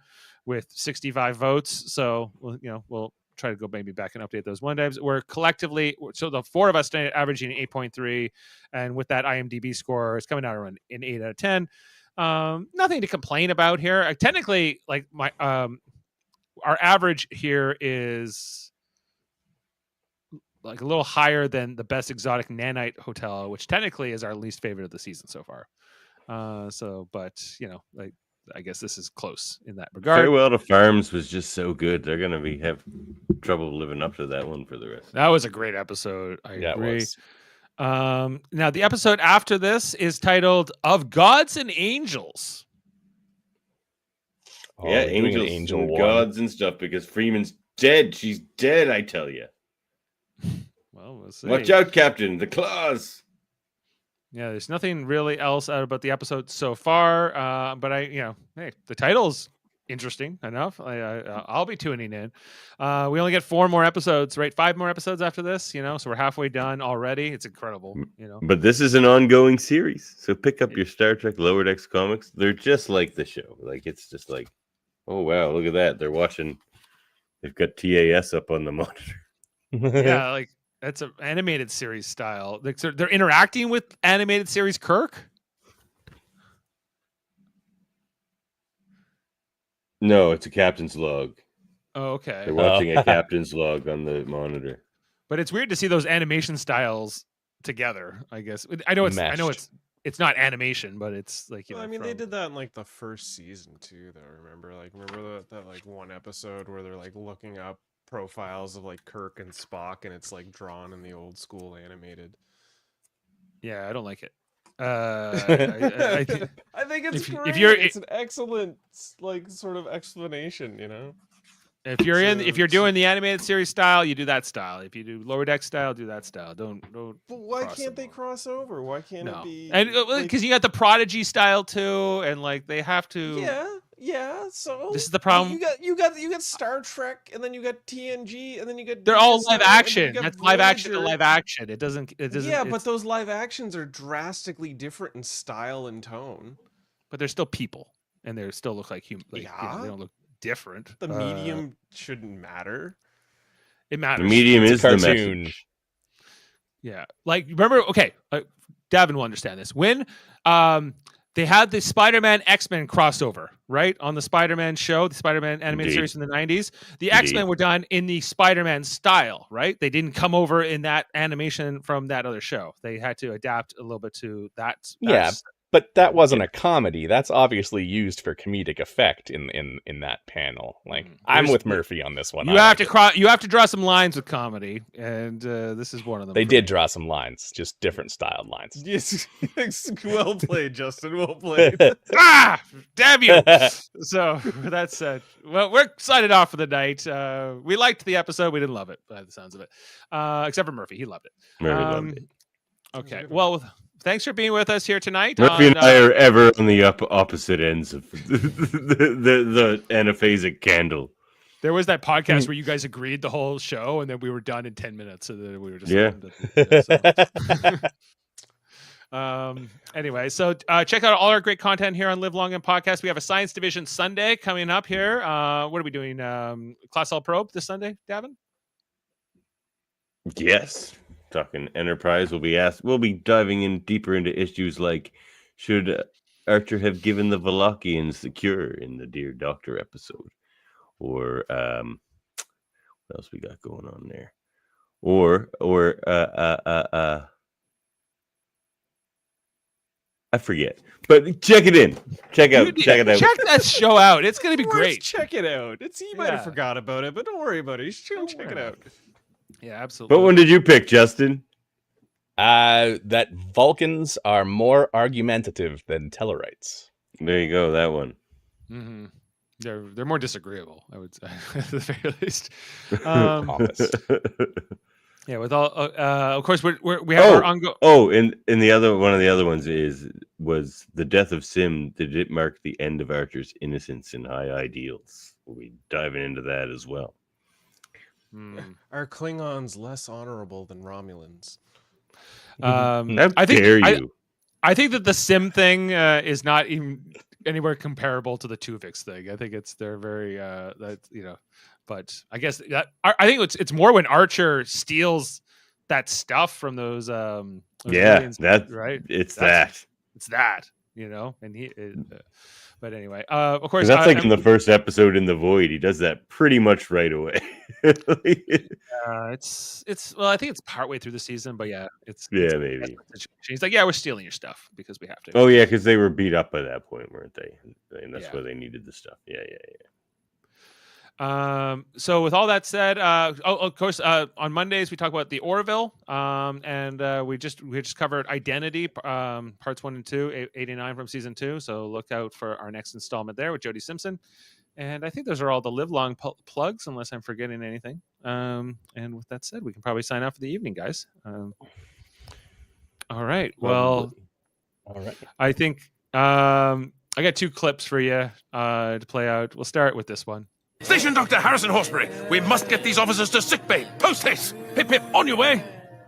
with 65 votes. So we'll try to go maybe back and update those one times. We're collectively, so the 4 of us averaging 8.3, and with that IMDb score, it's coming out around an 8 out of 10. Nothing to complain about here. Technically, like my our average here is like a little higher than the Best Exotic Nanite Hotel, which technically is our least favorite of the season so far. But like I guess this is close in that regard. Farewell to Farms was just so good. They're gonna have trouble living up to that one for the rest. That was a great episode. I agree. It was. Now the episode after this is titled "Of Gods and Angels." Yeah, angels and gods and stuff, because Freeman's dead. She's dead, I tell you. Well, we'll see. Watch out, Captain. The claws. Yeah, there's nothing really else out about the episode so far. But hey, the title's interesting enough. I'll be tuning in. We only get 4 more episodes, right? 5 more episodes after this, so we're halfway done already. It's incredible, But this is an ongoing series, so pick up your Star Trek Lower Decks comics. They're just like the show. Like, it's just like, oh wow, look at that. They're watching. They've got TAS up on the monitor. Yeah, like that's an animated series style. Like, so they're interacting with animated series Kirk. No, it's a captain's log. Oh, okay. They're watching a captain's log on the monitor. But it's weird to see those animation styles together. I guess I know it's not animation, but it's like Well, I mean, they did that in like the first season too, though. Remember that like one episode where they're like looking up profiles of like Kirk and Spock, and it's like drawn in the old school animated. Yeah, I don't like it. I think it's great. It's an excellent like sort of explanation, If you're doing the animated series style, you do that style. If you do Lower Deck style, do that style. Don't. But why can't they cross over? Why can't it be? And because you got the Prodigy style too, and like they have to. Yeah. So this is the problem. You got Star Trek, and then you got TNG, and then you got. They're all live action. That's live action to live action. It doesn't. Yeah, but those live actions are drastically different in style and tone. But they're still people, and they still look like human. Like, they don't look different. The medium shouldn't matter. It matters. The medium is the message. Yeah, like remember? Okay, Davan will understand this. When they had the Spider-Man X-Men crossover, right, on the Spider-Man show, the Spider-Man animated series in the 90s. The X-Men were done in the Spider-Man style, right? They didn't come over in that animation from that other show. They had to adapt a little bit to that. Yeah, But that wasn't a comedy. That's obviously used for comedic effect in that panel. Like, I'm with Murphy on this one. You have to draw some lines with comedy, and this is one of them. They did draw some lines, just different styled lines. Yes, well played, Justin. Well played. Damn you! So with that said, well, we're signing off for the night. We liked the episode. We didn't love it, by the sounds of it, except for Murphy. He loved it. Murphy loved it. Okay. Well, thanks for being with us here tonight. Murphy and I are ever on the opposite ends of the anaphasic candle. There was that podcast where you guys agreed the whole show, and then we were done in 10 minutes. So then we were just anyway, so check out all our great content here on Live Long and Podcast. We have a Science Division Sunday coming up here. What are we doing? Class L Probe this Sunday, Davan? Yes. Talking Enterprise, we'll be diving in deeper into issues like, should Archer have given the Velokians the cure in the Dear Doctor episode, or what else we got going on there, or I forget, but check it in. Check it out. Check that show out. It's gonna be great. Check it out. He might have forgot about it, but don't worry about it. Check it out. Yeah, absolutely. But when did you pick, Justin? That Vulcans are more argumentative than Tellarites. There you go, that one. Mm-hmm. They're more disagreeable, I would say, at the very least. Yeah, with all, of course, we have our ongoing. Oh, and the other one of the other ones was the death of Sim. Did it mark the end of Archer's innocence and high ideals? We'll be diving into that as well. Are Klingons less honorable than Romulans? How dare you? I think that the Sim thing is not even anywhere comparable to the Tuvix thing. I think they're very but I guess that I think it's more when Archer steals that stuff from those aliens, right. It's that, and he. But anyway, of course, that's like in the first episode in The Void. He does that pretty much right away. It's well, I think it's partway through the season, but maybe. He's like, we're stealing your stuff because we have to. Oh yeah, because they were beat up by that point, weren't they? And that's why they needed the stuff. Yeah. So with all that said, of course, on Mondays we talk about the Orville, and we just covered Identity, parts 1 and 2, 89 from season 2. So look out for our next installment there with Jodie Simpson. And I think those are all the Live Long plugs, unless I'm forgetting anything. And with that said, we can probably sign off for the evening, guys. All right. Well, all right. I think I got 2 clips for you to play out. We'll start with this one. Station Dr. Harrison Horsebury, we must get these officers to sickbay. Post haste. Pip, pip, on your way.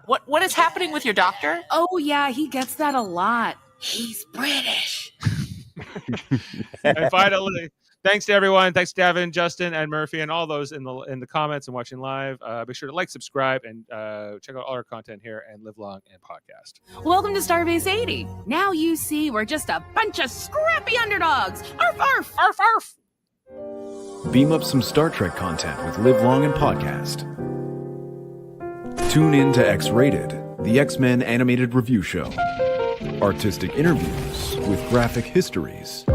What is happening with your doctor? Oh, yeah, he gets that a lot. He's British. And finally, thanks to everyone. Thanks to Davan, Justin, and Murphy, and all those in the comments and watching live. Be sure to like, subscribe, and check out all our content here and Live Long and Podcast. Welcome to Starbase 80. Now you see we're just a bunch of scrappy underdogs. Arf, arf, arf, arf. Beam up some Star Trek content with Live Long and Podcast. Tune in to X-Rated, the X-Men animated review show. Artistic interviews with graphic histories. A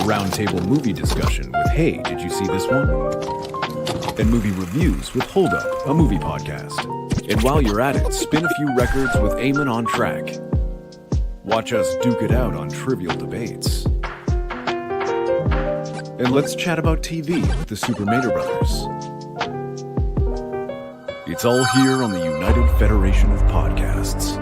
roundtable movie discussion with Hey, did you see this one? And movie reviews with Hold Up, a movie podcast. And while you're at it, spin a few records with Eamon on Track. Watch us duke it out on trivial debates. And let's chat about TV with the Super Mater Brothers. It's all here on the United Federation of Podcasts.